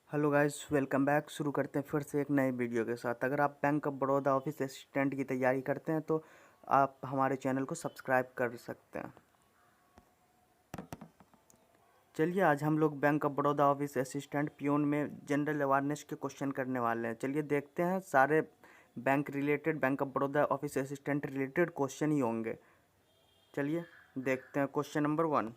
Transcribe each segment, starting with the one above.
Hello guys, welcome back. शुरू करते हैं फिर से एक नए वीडियो के साथ। अगर आप bank of Baroda office assistant की तैयारी करते हैं तो आप हमारे चैनल को सब्सक्राइब कर सकते हैं। चलिए, आज हम लोग bank of Baroda office assistant peon में जनरल अवेयरनेस के क्वेश्चन करने वाले हैं। चलिए देखते हैं, सारे bank related, bank of Baroda office assistant related question ही होंगे। चलिए देखते हैं question number 1।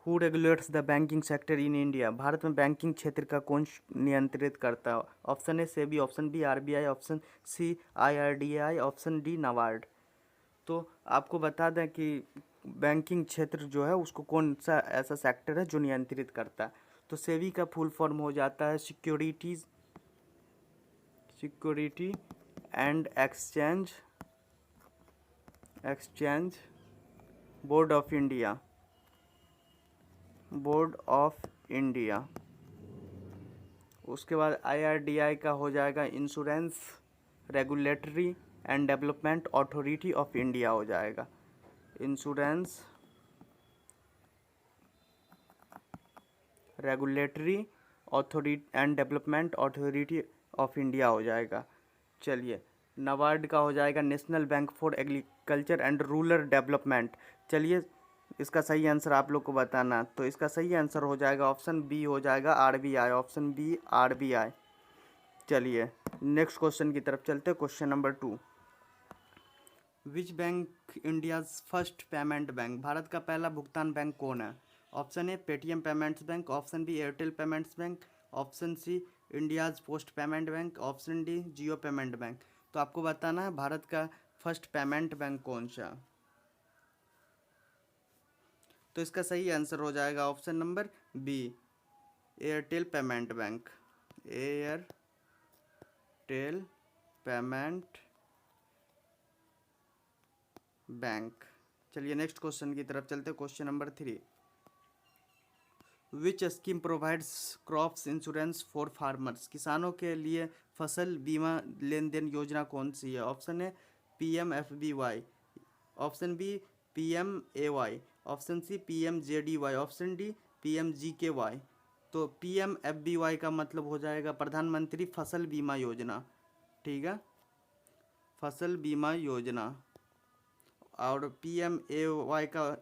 Who regulates the banking sector in India? Bharat में बैंकिंग क्षेत्र का कौन नियंत्रित करता है? Option A SEBI, option B RBI, option C IRDAI, option D NABARD. तो आपको बता दें कि बैंकिंग क्षेत्र जो है उसको कौन सा ऐसा सेक्टर है जो नियंत्रित करता है। तो सेबी का फुल फॉर्म हो जाता है security and exchange board of India. उसके बाद आईआरडीआई का हो जाएगा insurance regulatory and development authority of India हो जाएगा। Insurance regulatory authority and development authority of India हो जाएगा। चलिए, नाबार्ड का हो जाएगा national bank for agriculture and rural development. चलिए, इसका सही आंसर आप लोग को बताना। तो इसका सही आंसर हो जाएगा ऑप्शन बी हो जाएगा आरबीआई, ऑप्शन बी आरबीआई। चलिए नेक्स्ट क्वेश्चन की तरफ चलते हैं। Question number 2। Which bank India's first payment bank? भारत का पहला भुगतान बैंक कौन है? Option A Paytm payments bank, option B Airtel payments bank, option C India's post payment bank, option D Jio payment bank. तो आपको बताना है भारत का फर्स्ट पेमेंट बैंक कौन सा। तो इसका सही आंसर हो जाएगा option number B Airtel payment bank. Airtel payment bank. चलिए नेक्स्ट क्वेश्चन की तरफ चलते हैं। Question number 3। Which scheme provides crops insurance for farmers? किसानों के लिए फसल बीमा लेन देन योजना कौन सी है? Option A PMFBY, option B PMAY, option C PMJDY, option D PMGKY। तो PMFBY का मतलब हो जाएगा प्रधानमंत्री फसल बीमा योजना। ठीक है, फसल बीमा योजना। और PMAY का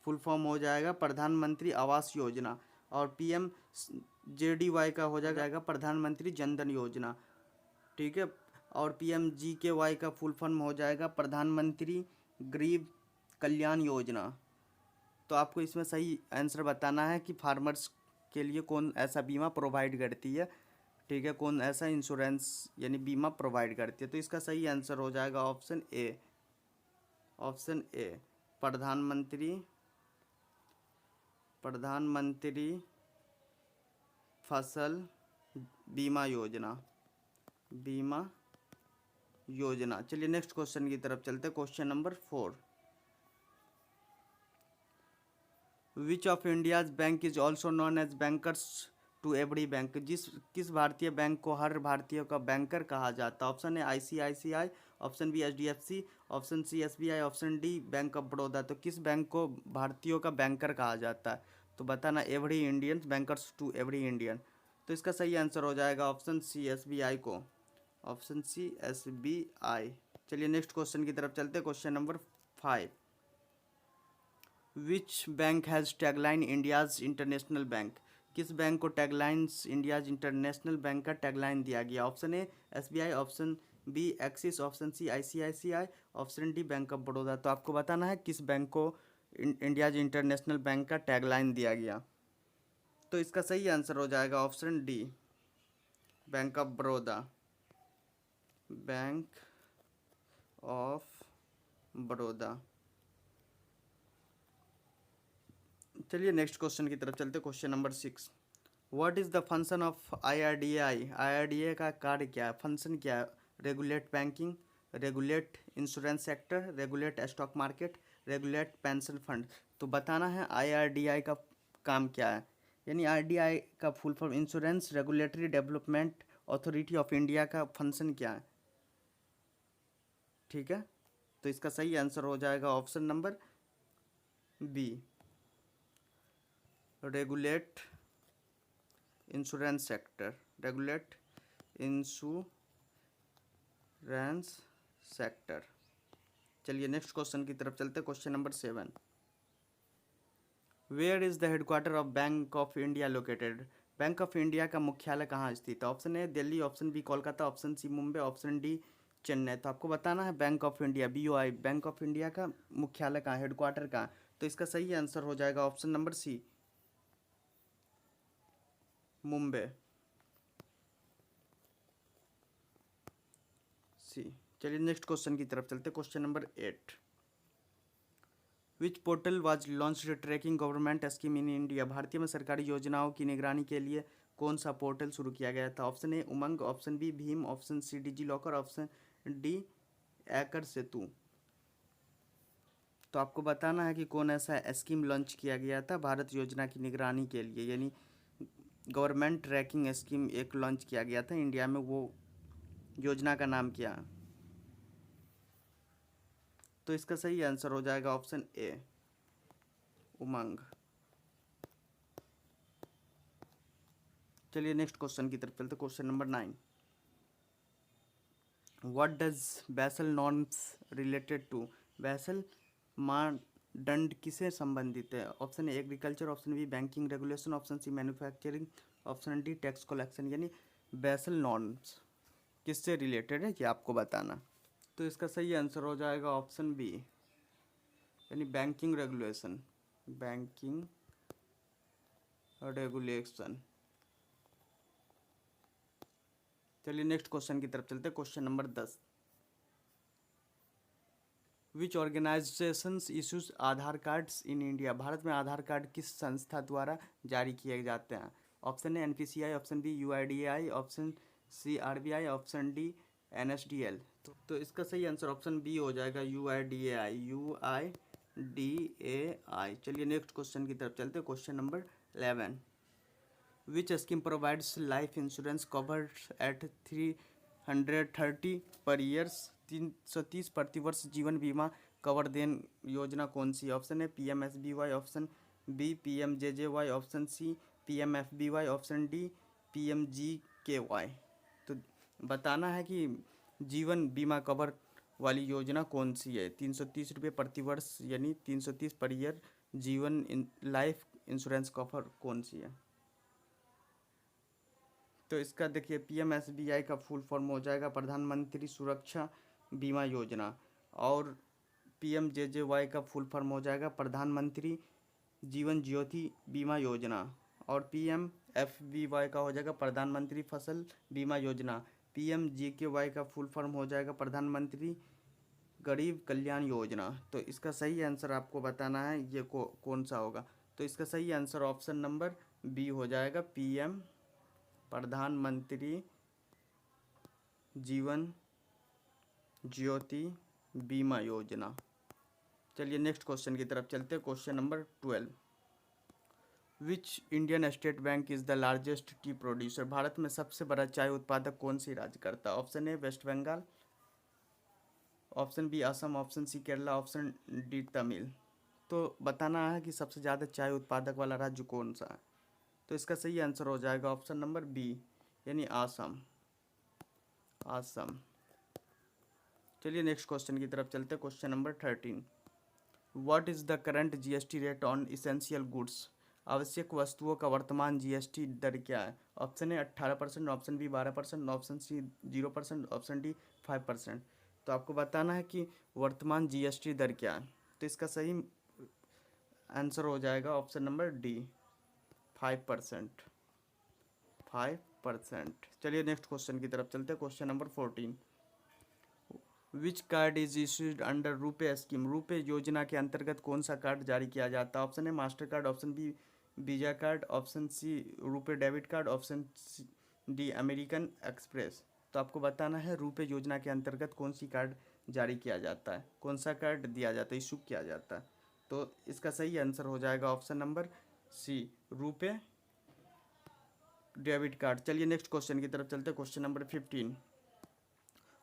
फुल फॉर्म हो जाएगा प्रधानमंत्री आवास योजना। और PMJDY का हो जाएगा प्रधानमंत्री जनधन योजना। ठीक है, और PMGKY का फुल फॉर्म हो जाएगा प्रधानमंत्री गरीब कल्याण योजना। तो आपको इसमें सही आंसर बताना है कि फार्मर्स के लिए कौन ऐसा बीमा प्रोवाइड करती है। ठीक है, कौन ऐसा इंश्योरेंस यानी बीमा प्रोवाइड करती है। तो इसका सही आंसर हो जाएगा ऑप्शन ए प्रधानमंत्री फसल बीमा योजना। चलिए नेक्स्ट क्वेश्चन की तरफ चलते हैं। Question number 4। Which of India's bank is also non as bankers to every bank? किस भारतीय बैंक को हर भारतीय का बैंकर कहा जाता है? Option A ICICI, option B HDFC, option C SBI, option D bank of Baroda. तो किस बैंक को भारतीयों का बैंकर कहा जाता है? तो बताना every Indian, bankers to every Indian. तो इसका सही आंसर हो जाएगा ऑप्शन सी SBI को, ऑप्शन सी SBI। चलिए नेक्स्ट क्वेश्चन की तरफ चलते हैं। Question number 5। Which bank has tagline India's international bank? किस बैंक को टैगलाइंस इंडियाज इंटरनेशनल बैंक का टैगलाइन दिया गया? Option A SBI, option B Axis, option C ICICI, option D bank of Baroda. तो आपको बताना है किस बैंक को इंडियाज इंटरनेशनल बैंक का टैगलाइन दिया गया। तो इसका सही आंसर हो जाएगा option D bank of Baroda, bank of Baroda. चलिए नेक्स्ट क्वेश्चन की तरफ चलते। Question number 6। What is the function of IRDAI? IRDA का कार्य क्या है, फंक्शन क्या है? Regulate banking, regulate insurance sector, regulate stock market, regulate pension fund. तो बताना है IRDAI का काम क्या है। यानी RDI का full form insurance regulatory development authority of India का फंक्शन क्या है। ठीक है, तो इसका सही आंसर हो जाएगा option number B regulate insurance sector, regulate insurance sector. चलिए नेक्स्ट क्वेश्चन की तरफ चलते हैं। Question number 7, where is the headquarter of Bank of India located? बैंक ऑफ इंडिया का मुख्यालय कहाँ स्थित है? Option A Delhi, option B Kolkata, option C Mumbai, option D Chennai. तो आपको बताना है Bank of India, BOI, Bank of India का मुख्यालय कहाँ, हेडक्वार्टर कहाँ? तो इसका सही आंसर हो जाएगा option number C, Mumbai. C. चलिए नेक्स्ट क्वेश्चन की तरफ चलते। Question number 8, which portal was launched tracking government scheme in India? भारतीय में सरकारी योजनाओं की निगरानी के लिए कौन सा पोर्टल शुरू किया गया था? Option A UMANG, option B भीम, option C DigiLocker, option D एकर सेतु। तो आपको बताना है कि कौन ऐसा स्कीम लॉन्च किया गया था भारत योजना की निगरानी के लिए, यानी गवर्नमेंट ट्रैकिंग स्कीम एक लॉन्च किया गया था इंडिया में, वो योजना का नाम क्या है? तो इसका सही आंसर हो जाएगा ऑप्शन ए, उमंग। चलिए नेक्स्ट क्वेश्चन की तरफ चलते। Question number 9, what does Basel norms related to? Basel मानदंड किसे संबंधित है? Option A agriculture, option B banking regulation, option C manufacturing, option D tax collection. यानी बेसल नॉर्म्स किससे रिलेटेड है ये आपको बताना। तो इसका सही आंसर हो जाएगा ऑप्शन बी, यानी बैंकिंग रेगुलेशन, बैंकिंग रेगुलेशन। चलिए नेक्स्ट क्वेश्चन की तरफ चलते हैं। Question number 10, which organisations issues Aadhaar cards in India? Bharat में आधार कार्ड किस संस्था द्वारा जारी किए जाते हैं? Option A NPCI, option B UIDAI, option C RBI, option D NSDL। तो इसका सही आंसर ऑप्शन बी हो जाएगा, UIDAI। चलिए नेक्स्ट क्वेश्चन की तरफ चलते हैं। Question number 11, which scheme provides life insurance covered at 330 per years? 330 प्रतिवर्ष जीवन बीमा कवर देन योजना कौन सी? Option A PMSBY, option B PMJJY, option C PMFBY, option D PMGKY। तो बताना है कि जीवन बीमा कवर वाली योजना कौन सी है? 330 रुपये प्रतिवर्ष यानी 330 पर ईयर जीवन लाइफ इंश्योरेंस कवर कौन सी है? तो इसका देखिए PMSBY का फुल फॉर्म हो जाएगा प्रधानमंत्री सुरक्षा बीमा योजना, और PMJJY का फुल फॉर्म हो जाएगा प्रधानमंत्री जीवन ज्योति बीमा योजना, और PMFBY का हो जाएगा प्रधानमंत्री फसल बीमा योजना। PMGKY का फुल फॉर्म हो जाएगा प्रधानमंत्री गरीब कल्याण योजना। तो इसका सही आंसर आपको बताना है ये कौन सा होगा। तो इसका सही आंसर ऑप्शन नंबर बी हो जाएगा, PM प्रधानमंत्री जीवन ज्योति बीमा योजना। चलिए नेक्स्ट क्वेश्चन की तरफ चलते हैं। Question number 12, which Indian state bank is the largest T producer? Bharat में सबसे बड़ा चाय उत्पादक कौन सी राज्य करता है? Option A West Bengal, option B Assam, option C Kerala, option D Tamil. तो बताना है कि सबसे ज़्यादा चाय उत्पादक वाला राज्य कौन सा है? तो इसका सही आंसर हो जाएगा ऑप्शन नंबर बी, यानी आसम, आसम। चलिए नेक्स्ट क्वेश्चन की तरफ चलते हैं। Question number 13, what is the current GST rate on essential goods? आवश्यक वस्तुओं का वर्तमान GST दर क्या है? Option A 18%, option B 12%, option C 0%, option D 5%। तो आपको बताना है कि वर्तमान GST दर क्या है। तो इसका सही आंसर हो जाएगा ऑप्शन नंबर डी, 5%, 5%। चलिए नेक्स्ट क्वेश्चन की तरफ चलते हैं। Question number 14, which card is issued under RuPay scheme? RuPay योजना के अंतर्गत कौन सा कार्ड जारी किया जाता है? Option A Mastercard, option B Visa card, option C RuPay debit card, option D American Express. तो आपको बताना है रुपे योजना के अंतर्गत कौन सी कार्ड जारी किया जाता है, कौन सा कार्ड दिया जाता है, इशू किया जाता है। तो इसका सही आंसर हो जाएगा option number C, RuPay debit card. चलिए नेक्स्ट क्वेश्चन की तरफ चलते हैं। Question number 15,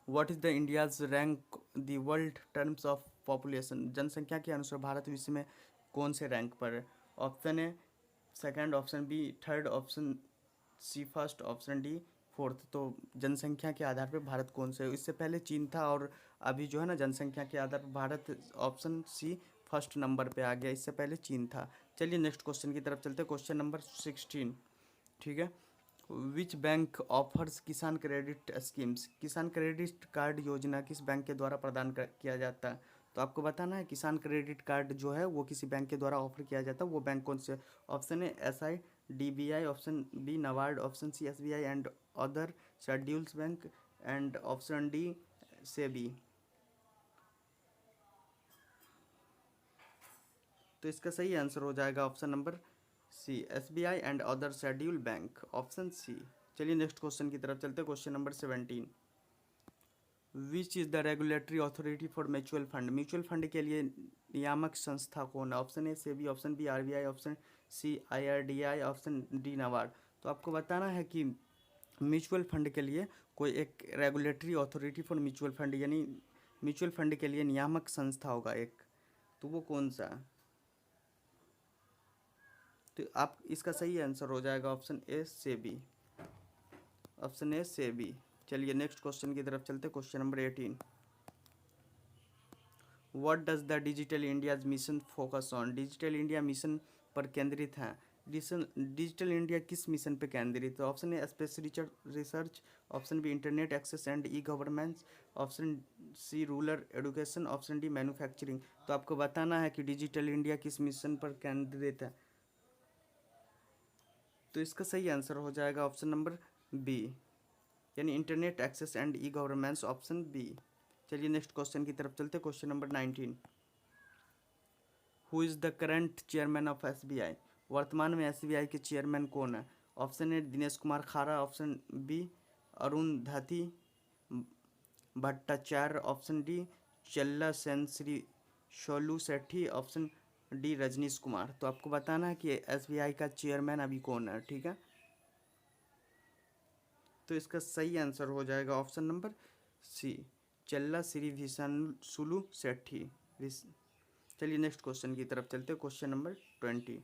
what is the India's rank the world terms of population? जनसंख्या के अनुसार भारत विश्व में कौन से रैंक पर है? Option A second, option B third, option C first, option D fourth. तो जनसंख्या के आधार पर भारत कौन सा है? इससे पहले चीन था और अभी जो है ना जनसंख्या के आधार पर Bharat option C first number पे आ गया, इससे पहले चीन था। चलिए नेक्स्ट क्वेश्चन की तरफ चलते हैं, क्वेश्चन नंबर 16। ठीक है, विच बैंक ऑफर्स किसान क्रेडिट स्कीम्स? किसान क्रेडिट कार्ड योजना किस बैंक के द्वारा प्रदान किया जाता है? तो आपको बताना है किसान क्रेडिट कार्ड जो है वो किसी बैंक के द्वारा ऑफर किया जाता है, वो बैंक कौन से? Option A SI DBI, option B NABARD, option C SBI and other schedules bank, and option D SEBI. तो इसका सही आंसर हो जाएगा option number C, SBI and other schedule bank, option C. चलिए नेक्स्ट क्वेश्चन की तरफ चलते हैं, question number 17। Which is the regulatory authority for mutual fund? Mutual fund के लिए नियामक संस्था कौन है? Option A SEBI, option B RBI, option C IRDI, option D NABARD. तो आपको बताना है कि म्यूचुअल फंड के लिए कोई एक regulatory authority for mutual fund, यानी म्यूचुअल फंड के लिए नियामक संस्था होगा एक, तो वो कौन सा है? तो आप इसका सही आंसर हो जाएगा option A SEBI, option A SEBI. चलिए नेक्स्ट क्वेश्चन की तरफ चलते, question number 18। What does the digital India's mission focus on? Digital India mission पर केंद्रित है। डिजिटल इंडिया किस मिशन पे केंद्रित है? Option A space research, option B internet access and e governance, option C rural education, option D manufacturing. तो आपको बताना है कि डिजिटल इंडिया किस मिशन पर केंद्रित है। तो इसका सही आंसर हो जाएगा ऑप्शन नंबर बी, यानी internet access and e governance, option B. चलिए नेक्स्ट क्वेश्चन की तरफ चलते, question number 19। Who is the current chairman of SBI? वर्तमान में SBI के चेयरमैन कौन है? ऑप्शन ए Dinesh Kumar Khara, option B Arundhati Bhattacharya, option D Challa Sreenivasulu Setty, option D Rajnish Kumar. तो आपको बताना है कि SBI का चेयरमैन अभी कौन है। ठीक है, तो इसका सही आंसर हो जाएगा ऑप्शन नंबर सी, चल्ला श्री सुलू सेठी। चलिए नेक्स्ट क्वेश्चन की तरफ चलते हैं, question number 20।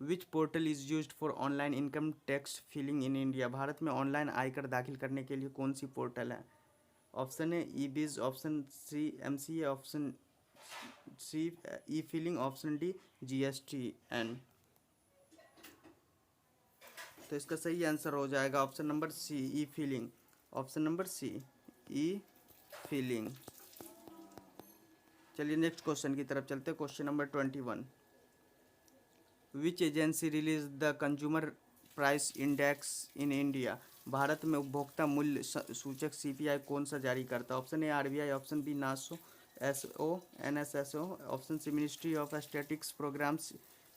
Which portal is used for online income tax filing in India? Bharat में ऑनलाइन आयकर दाखिल करने के लिए कौन सी पोर्टल है? Option A E-Biz, option C MCA, option C e filing, option D GSTN। तो इसका सही आंसर हो जाएगा option number C, e filing, option number C, e filing. चलिए नेक्स्ट क्वेश्चन की तरफ चलते हैं, question number 21। Which agency release the consumer price index in India? Bharat में उपभोक्ता मूल्य सूचक CPI कौन सा जारी करता है? Option A RBI, option B नासो SO NSSO, option C ministry of statistics programmes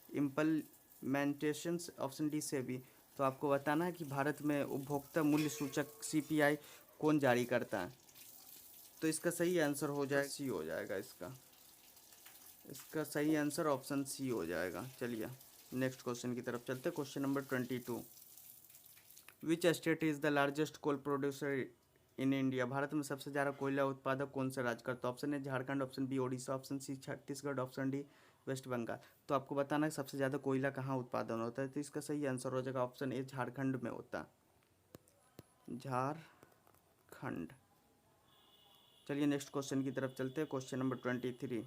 implementations, option D SEBI. तो आपको बताना है कि भारत में उपभोक्ता मूल्य सूचक CPI कौन जारी करता है? तो इसका सही आंसर हो जाएगा सी हो जाएगा, इसका सही आंसर ऑप्शन सी हो जाएगा। चलिए नेक्स्ट क्वेश्चन की तरफ चलते, question number 22। Which state is the largest coal producer in India? Bharat में सबसे ज़्यादा कोयला उत्पादक कौन सा राज्य करता है? Option A Jharkhand, option B Odisha, option C Chhattisgarh, option D West Bengal. तो आपको बताना है सबसे ज़्यादा कोयला कहाँ उत्पादन होता है, तो इसका सही आंसर हो जाएगा ऑप्शन ए झारखंड में होता है, झारखंड। चलिए नेक्स्ट क्वेश्चन की तरफ चलते हैं, question number 23।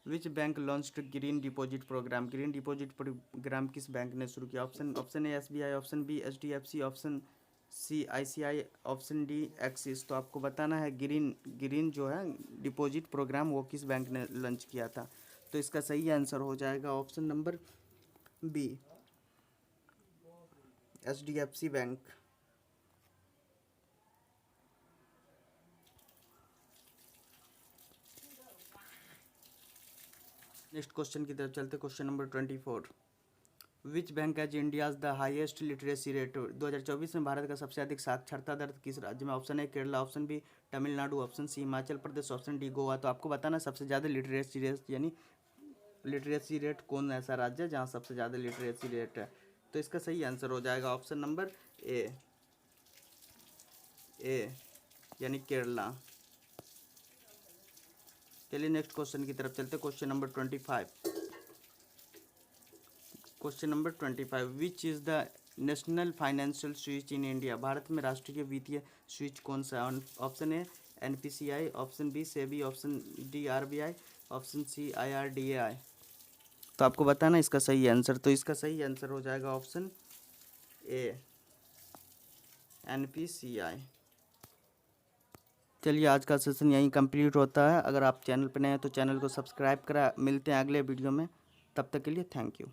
Which bank launched green deposit program? Green deposit program किस बैंक ने शुरू किया? Option A SBI, option B HDFC, option C ICI, option D Axis. तो आपको बताना है ग्रीन जो है डिपॉजिट प्रोग्राम वो किस बैंक ने लॉन्च किया था? तो इसका सही आंसर हो जाएगा option number B, HDFC bank. Next question की तरफ चलते, question number 24। Which bank has India's the highest literacy rate? 2024 में भारत का सबसे अधिक साक्षरता दर किस राज्य में? Option A Kerala, option B Tamil Nadu, option C Himachal Pradesh, option D Goa. तो आपको बताना सबसे ज़्यादा लिटरेसी रेट, यानी लिटरेसी रेट कौन ऐसा राज्य है जहाँ सबसे ज़्यादा लिटरेसी रेट है? तो इसका सही आंसर हो जाएगा ऑप्शन नंबर ए यानी केरला। चलिए नेक्स्ट क्वेश्चन की तरफ चलते, question number 25। Question number 25, which is the national financial switch in India? Bharat में राष्ट्रीय वित्तीय स्विच कौन सा है? Option A NPCI, option B SEBI, option D RBI, option C IRDAI. तो आपको बताना इसका सही आंसर। तो इसका सही आंसर हो जाएगा ऑप्शन ए एनपीसीआई। चलिए आज का सेशन यहीं कंप्लीट होता है। अगर आप चैनल पर नए हैं तो चैनल को सब्सक्राइब करा। मिलते हैं अगले वीडियो में, तब तक के लिए थैंक यू।